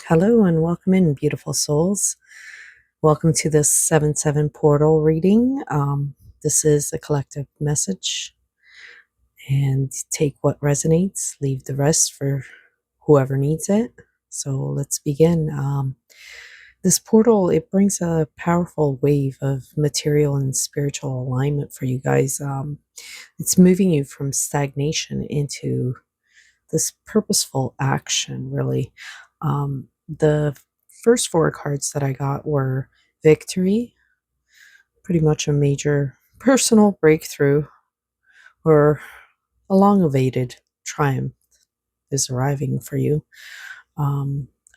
Hello and welcome in, beautiful souls. Welcome to this 7-7 portal reading. This is a collective message, and take what resonates, leave the rest for whoever needs it. So let's begin. This portal, it brings a powerful wave of material and spiritual alignment for you guys. It's moving you from stagnation into this purposeful action, really. The first four cards that I got were victory, pretty much a major personal breakthrough or a long awaited triumph is arriving for you.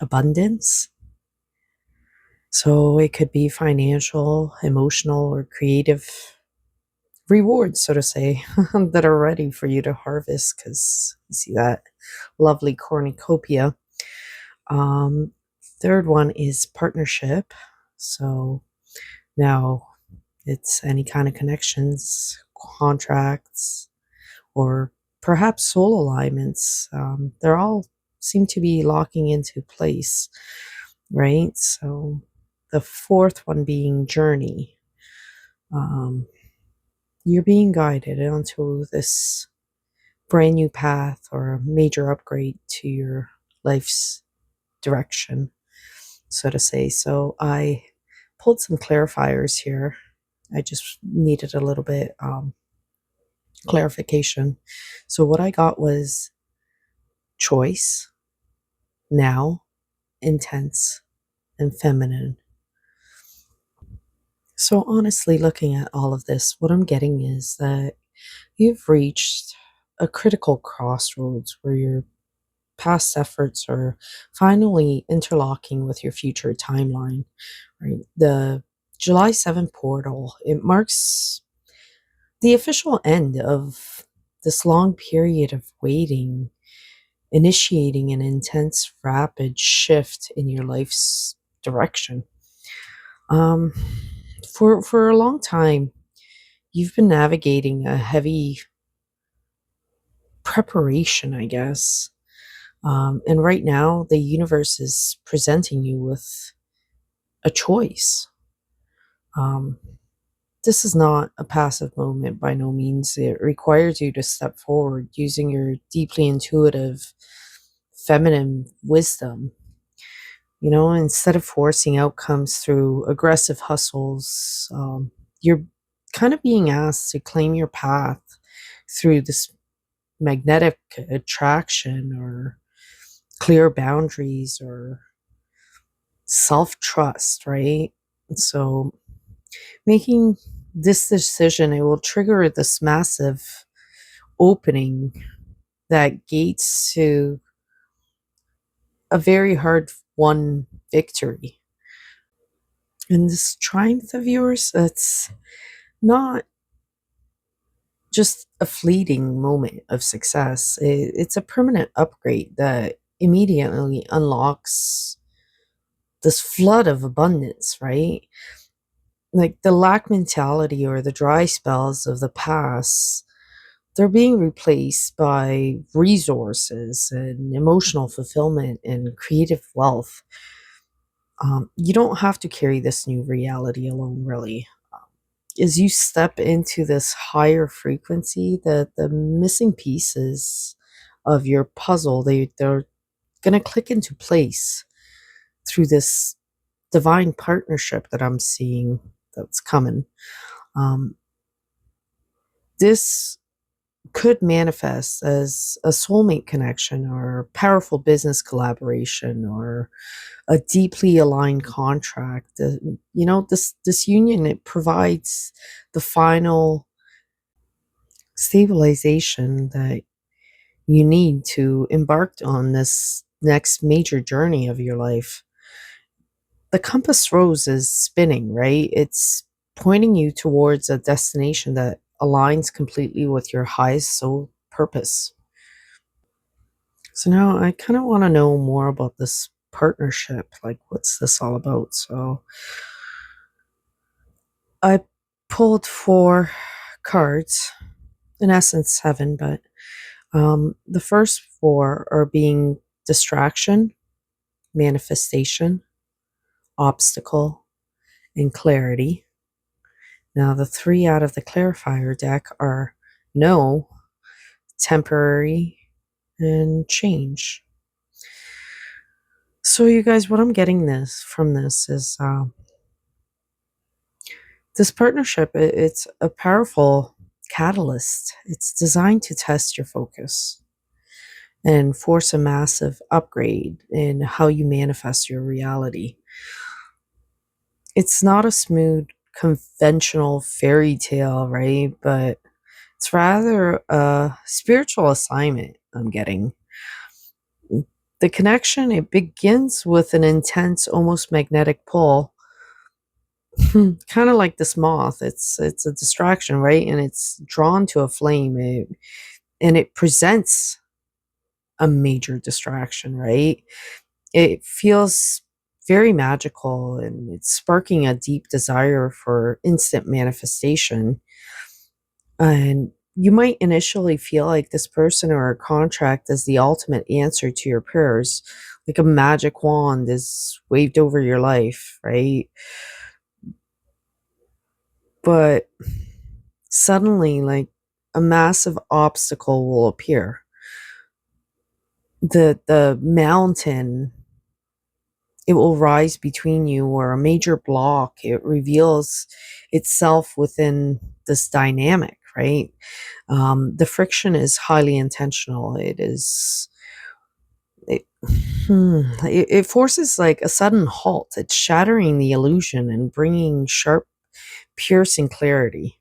Abundance. So it could be financial, emotional, or creative rewards, so to say, that are ready for you to harvest, because you see that lovely cornucopia. Third one is partnership. So now it's any kind of connections, contracts, or perhaps soul alignments. They're all seem to be locking into place, right? So the fourth one being journey. You're being guided onto this brand new path or a major upgrade to your life's direction, so to say. So I pulled some clarifiers here. I just needed a little bit clarification. So what I got was choice, now, intense, and feminine. So honestly, looking at all of this, what I'm getting is that you've reached a critical crossroads where your past efforts are finally interlocking with your future timeline, right? The July 7th portal, it marks the official end of this long period of waiting, initiating an intense, rapid shift in your life's direction. Um, for a long time, you've been navigating a heavy preparation, I guess. And right now, the universe is presenting you with a choice. Um, this is not a passive moment by no means. It requires you to step forward using your deeply intuitive feminine wisdom. You know, instead of forcing outcomes through aggressive hustles, you're kind of being asked to claim your path through this magnetic attraction or clear boundaries or self trust, right? So, making this decision, it will trigger this massive opening that gates to a very hard won victory. And this triumph of yours, it's not just a fleeting moment of success. It's a permanent upgrade that immediately unlocks this flood of abundance, right? Like the lack mentality or the dry spells of the past, they're being replaced by resources and emotional fulfillment and creative wealth. You don't have to carry this new reality alone, really. As you step into this higher frequency, the missing pieces of your puzzle, they're going to click into place through this divine partnership that I'm seeing that's coming. Um, this could manifest as a soulmate connection or powerful business collaboration or a deeply aligned contract. This union, it provides the final stabilization that you need to embark on this next major journey of your life. The compass rose is spinning, right? It's pointing you towards a destination that aligns completely with your highest soul purpose. So now I kind of want to know more about this partnership. Like, what's this all about? So I pulled four cards, in essence, seven, but the first four are being distraction, manifestation, obstacle, and clarity. Now, the three out of the clarifier deck are no, temporary, and change. So, you guys, what I'm getting this from this is this partnership. It's a powerful catalyst. It's designed to test your focus and force a massive upgrade in how you manifest your reality. It's not a smooth, conventional fairy tale, right? But it's rather a spiritual assignment I'm getting. The connection, it begins with an intense, almost magnetic pull. Kind of like this moth. It's a distraction, right? And it's drawn to a flame. And it presents a major distraction, right? It feels very magical and it's sparking a deep desire for instant manifestation. And you might initially feel like this person or a contract is the ultimate answer to your prayers, like a magic wand is waved over your life, right? But suddenly, like a massive obstacle will appear. The mountain, it will rise between you, or a major block, it reveals itself within this dynamic, right? The friction is highly intentional. It, it forces like a sudden halt. It's shattering the illusion and bringing sharp, piercing clarity.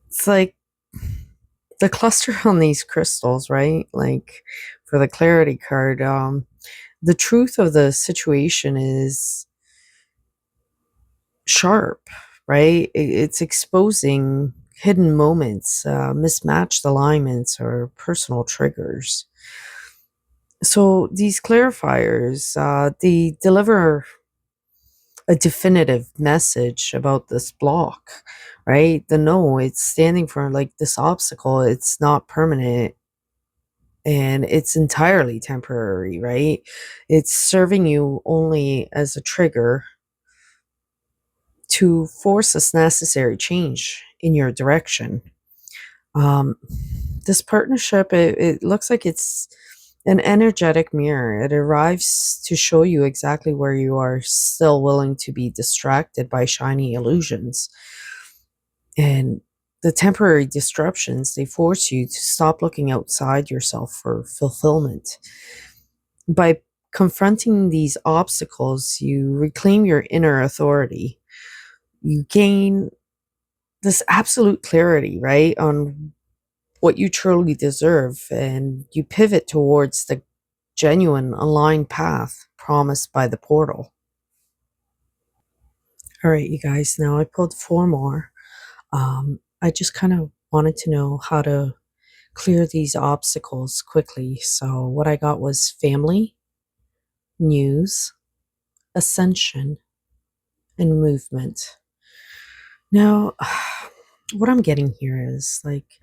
It's like the cluster on these crystals, right? Like for the clarity card, the truth of the situation is sharp, right? It's exposing hidden moments, mismatched alignments, or personal triggers. So these clarifiers, they deliver a definitive message about this block, right? The no, it's standing for like this obstacle. It's not permanent and it's entirely temporary, right? It's serving you only as a trigger to force this necessary change in your direction. Um, this partnership, it looks like it's an energetic mirror. It arrives to show you exactly where you are still willing to be distracted by shiny illusions. And the temporary disruptions, they force you to stop looking outside yourself for fulfillment. By confronting these obstacles, you reclaim your inner authority. You gain this absolute clarity, right, on what you truly deserve, and you pivot towards the genuine aligned path promised by the portal. All right, you guys, now I pulled four more. I just kind of wanted to know how to clear these obstacles quickly. So, what I got was family, news, ascension, and movement. Now, what I'm getting here is like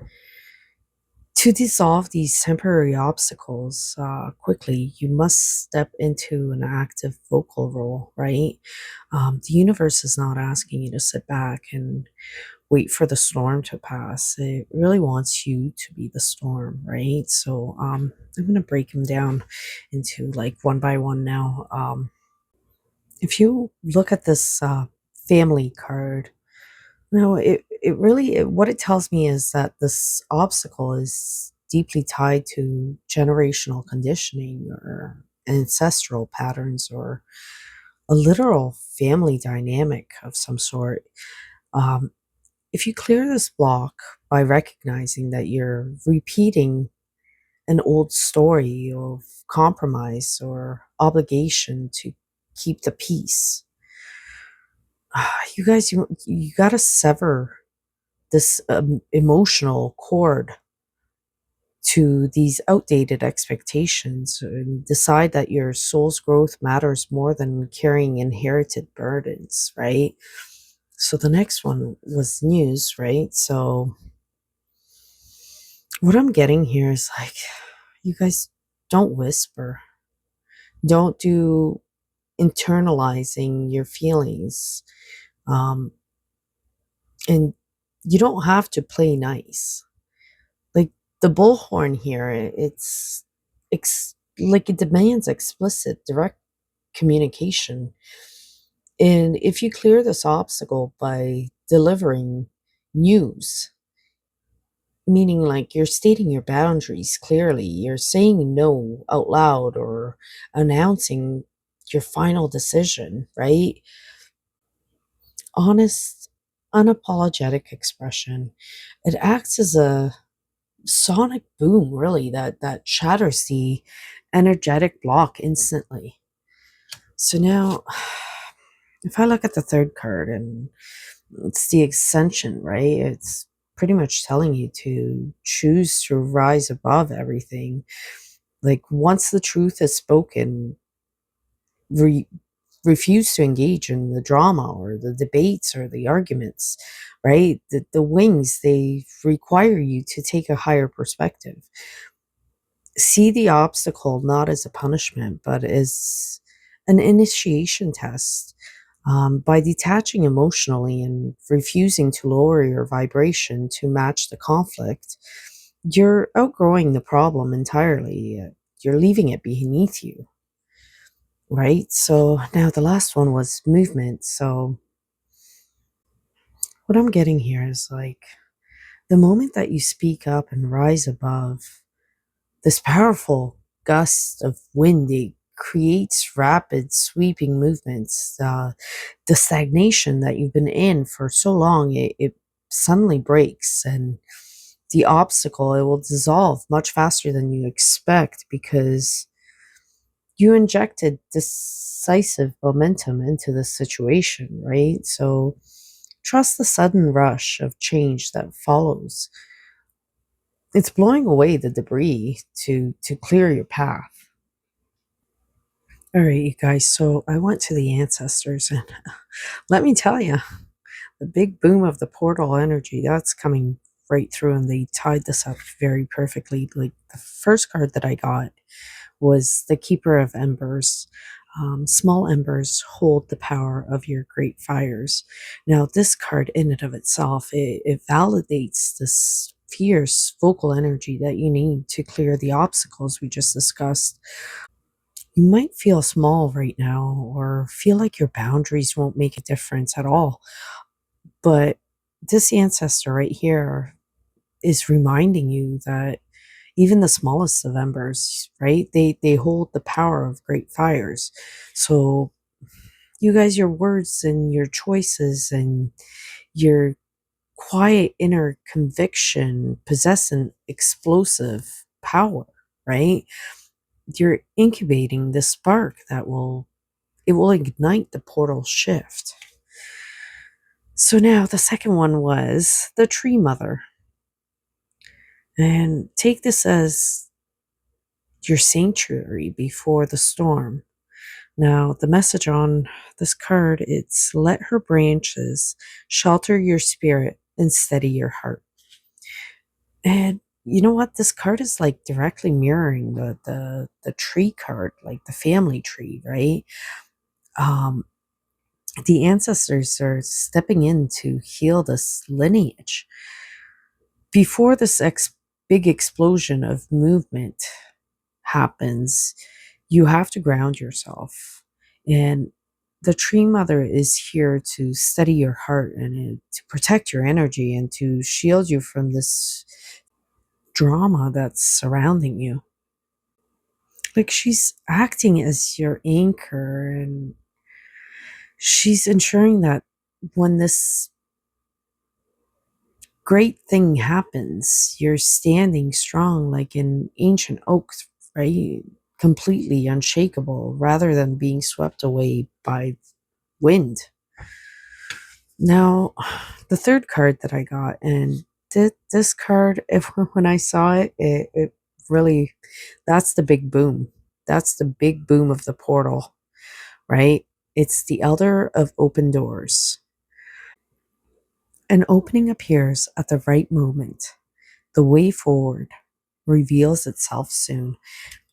to dissolve these temporary obstacles quickly, you must step into an active vocal role, right? The universe is not asking you to sit back and wait for the storm to pass. It really wants you to be the storm, right? So I'm going to break them down into like one by one now. If you look at this family card, no, what it tells me is that this obstacle is deeply tied to generational conditioning or ancestral patterns or a literal family dynamic of some sort. Um, if you clear this block by recognizing that you're repeating an old story of compromise or obligation to keep the peace, you guys, you got to sever this emotional cord to these outdated expectations and decide that your soul's growth matters more than carrying inherited burdens, right? So the next one was news, right? So what I'm getting here is like, you guys don't whisper, Don't do internalizing your feelings. Um, and you don't have to play nice. Like the bullhorn here, it's like it demands explicit, direct communication. And if you clear this obstacle by delivering news, meaning like you're stating your boundaries clearly, you're saying no out loud or announcing your final decision, right? Honest, unapologetic expression. It acts as a sonic boom, really, that shatters the energetic block instantly. So now, if I look at the third card, and it's the ascension, right? It's pretty much telling you to choose to rise above everything. Like once the truth is spoken, re- refuse to engage in the drama or the debates or the arguments, right? The wings, they require you to take a higher perspective. See the obstacle not as a punishment, but as an initiation test. By detaching emotionally and refusing to lower your vibration to match the conflict, you're outgrowing the problem entirely. You're leaving it beneath you, right? So now the last one was movement. So what I'm getting here is like the moment that you speak up and rise above this powerful gust of wind, it creates rapid sweeping movements. The stagnation that you've been in for so long, it suddenly breaks, and the obstacle, it will dissolve much faster than you expect because you injected decisive momentum into the situation, right? So trust the sudden rush of change that follows. It's blowing away the debris to clear your path. All right, you guys. So I went to the ancestors, and let me tell you, the big boom of the portal energy that's coming right through, and they tied this up very perfectly. Like the first card that I got was the Keeper of Embers. Small embers hold the power of your great fires. Now, this card, in and of itself, it validates this fierce vocal energy that you need to clear the obstacles we just discussed. You might feel small right now or feel like your boundaries won't make a difference at all. But this ancestor right here is reminding you that even the smallest of embers, right? They hold the power of great fires. So you guys, your words and your choices and your quiet inner conviction possess an explosive power, right? You're incubating the spark that will ignite the portal shift. So now the second one was the tree mother. And take this as your sanctuary before the storm. Now, the message on this card, it's let her branches shelter your spirit and steady your heart. And you know what? This card is like directly mirroring the tree card, like the family tree, right? Um, the ancestors are stepping in to heal this lineage. Before this big explosion of movement happens, you have to ground yourself. And the tree mother is here to steady your heart and to protect your energy and to shield you from this drama that's surrounding you. Like she's acting as your anchor, and she's ensuring that when this great thing happens, you're standing strong like an ancient oak, right? Completely unshakable rather than being swept away by wind. Now, the third card that I got, and this card, if when I saw it, it really, that's the big boom. That's the big boom of the portal, right? It's the Elder of Open Doors. An opening appears at the right moment. The way forward reveals itself soon.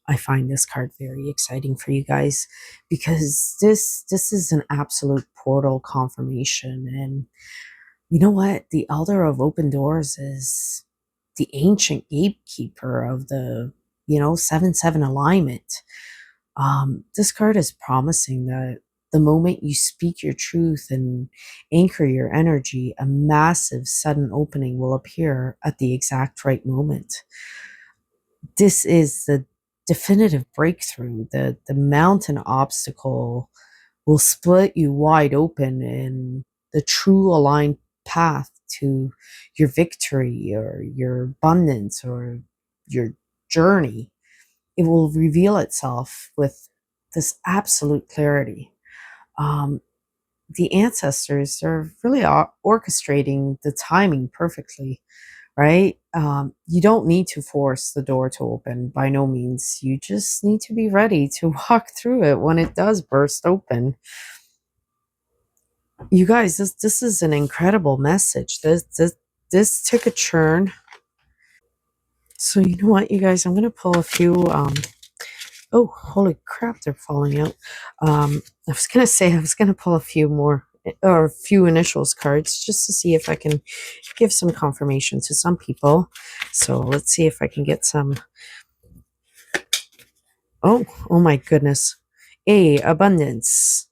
I find this card very exciting for you guys because this is an absolute portal confirmation. And you know what? The Elder of Open Doors is the ancient gatekeeper of the 7-7 alignment. This card is promising that the moment you speak your truth and anchor your energy, a massive sudden opening will appear at the exact right moment. This is the definitive breakthrough. The mountain obstacle will split you wide open, and the true aligned path to your victory or your abundance or your journey, it will reveal itself with this absolute clarity. Um, the ancestors are really orchestrating the timing perfectly, right? You don't need to force the door to open by no means. You just need to be ready to walk through it when it does burst open. You guys, this is an incredible message. This took a churn. So you know what, you guys, I'm gonna pull a few. Oh, holy crap, they're falling out. I was gonna say I was gonna pull a few more or a few initials cards just to see if I can give some confirmation to some people. So let's see if I can get some. Oh my goodness. A, abundance.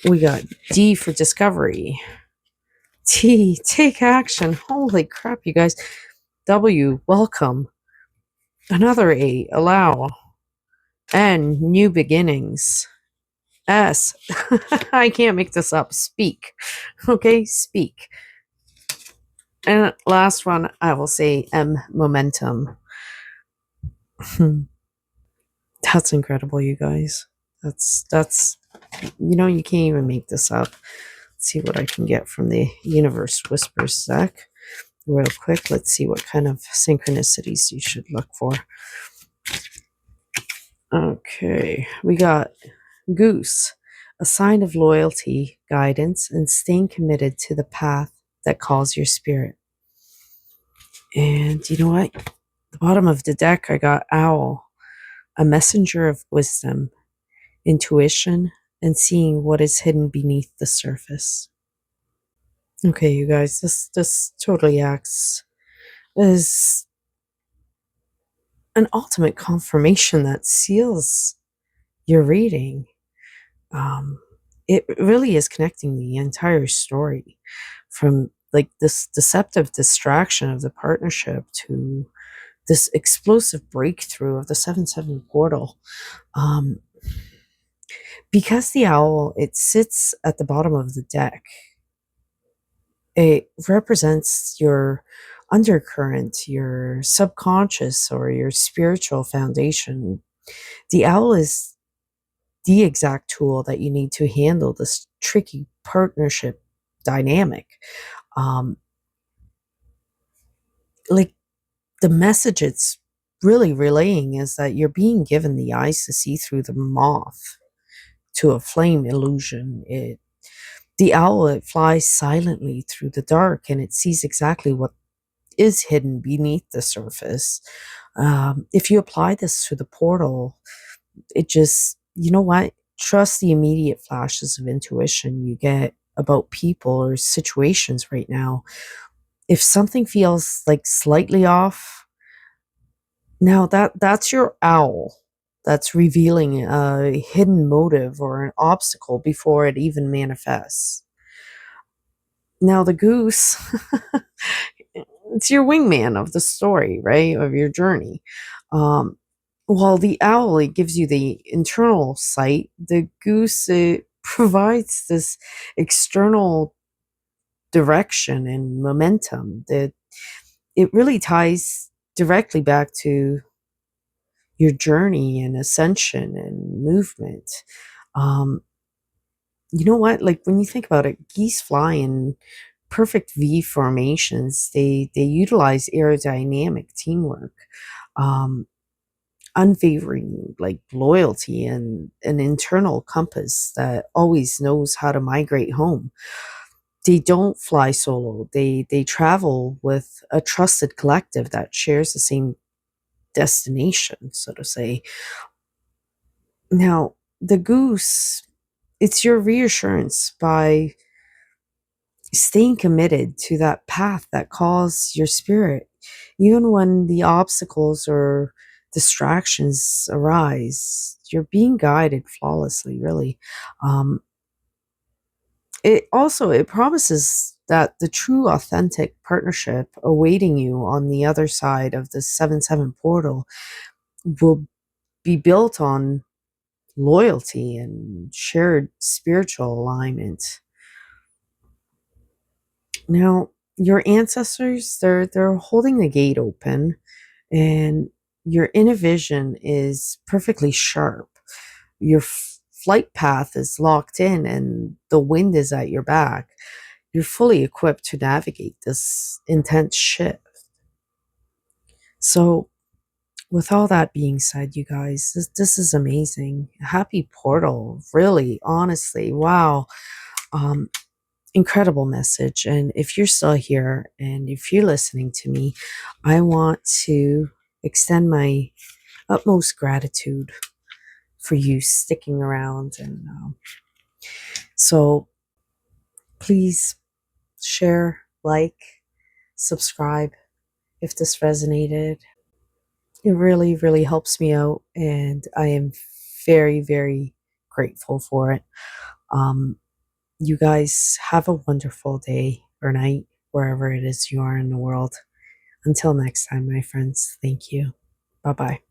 We got D for discovery. T, take action. Holy crap, you guys. W, welcome. Another A, allow. N, new beginnings. S, I can't make this up. Speak. Okay, speak. And last one, I will say M, momentum. That's incredible, you guys. That's you can't even make this up. Let's see what I can get from the Universe Whispers deck. Real quick, let's see what kind of synchronicities you should look for. Okay, we got Goose, a sign of loyalty, guidance, and staying committed to the path that calls your spirit. And you know what? The bottom of the deck, I got Owl, a messenger of wisdom, intuition, and seeing what is hidden beneath the surface. Okay, you guys, this totally acts as an ultimate confirmation that seals your reading. It really is connecting the entire story from like this deceptive distraction of the partnership to this explosive breakthrough of the 7-7 portal. Um, because the owl, it sits at the bottom of the deck, it represents your undercurrent, your subconscious, or your spiritual foundation. The owl is the exact tool that you need to handle this tricky partnership dynamic. Um, like the message it's really relaying is that you're being given the eyes to see through the moth to a flame illusion. The owl, it flies silently through the dark and it sees exactly what is hidden beneath the surface. If you apply this to the portal, it just, you know what? Trust the immediate flashes of intuition you get about people or situations right now. If something feels like slightly off, now that's your owl. That's revealing a hidden motive or an obstacle before it even manifests. Now the goose, it's your wingman of the story, right? Of your journey. Um, while the owl, it gives you the internal sight, the goose, it provides this external direction and momentum that it really ties directly back to your journey and ascension and movement. Um, you know what? Like when you think about it, geese fly in perfect V formations. They utilize aerodynamic teamwork, um, unwavering like loyalty, and an internal compass that always knows how to migrate home. They don't fly solo. They travel with a trusted collective that shares the same destination, so to say. Now, the goose, it's your reassurance by staying committed to that path that calls your spirit, even when the obstacles or distractions arise. You're being guided flawlessly, really. Um, it promises that the true authentic partnership awaiting you on the other side of the 7-7 portal will be built on loyalty and shared spiritual alignment. Now, your ancestors, they're holding the gate open, and your inner vision is perfectly sharp. Your flight path is locked in, and the wind is at your back. You're fully equipped to navigate this intense shift. So, with all that being said, you guys, this is amazing. Happy portal, really, honestly, wow. Um, Incredible message. And if you're still here and if you're listening to me, I want to extend my utmost gratitude for you sticking around. And so please share, like, subscribe if this resonated. It really, really helps me out. And I am very, very grateful for it. Um, you guys have a wonderful day or night, wherever it is you are in the world. Until next time, my friends, thank you. Bye bye.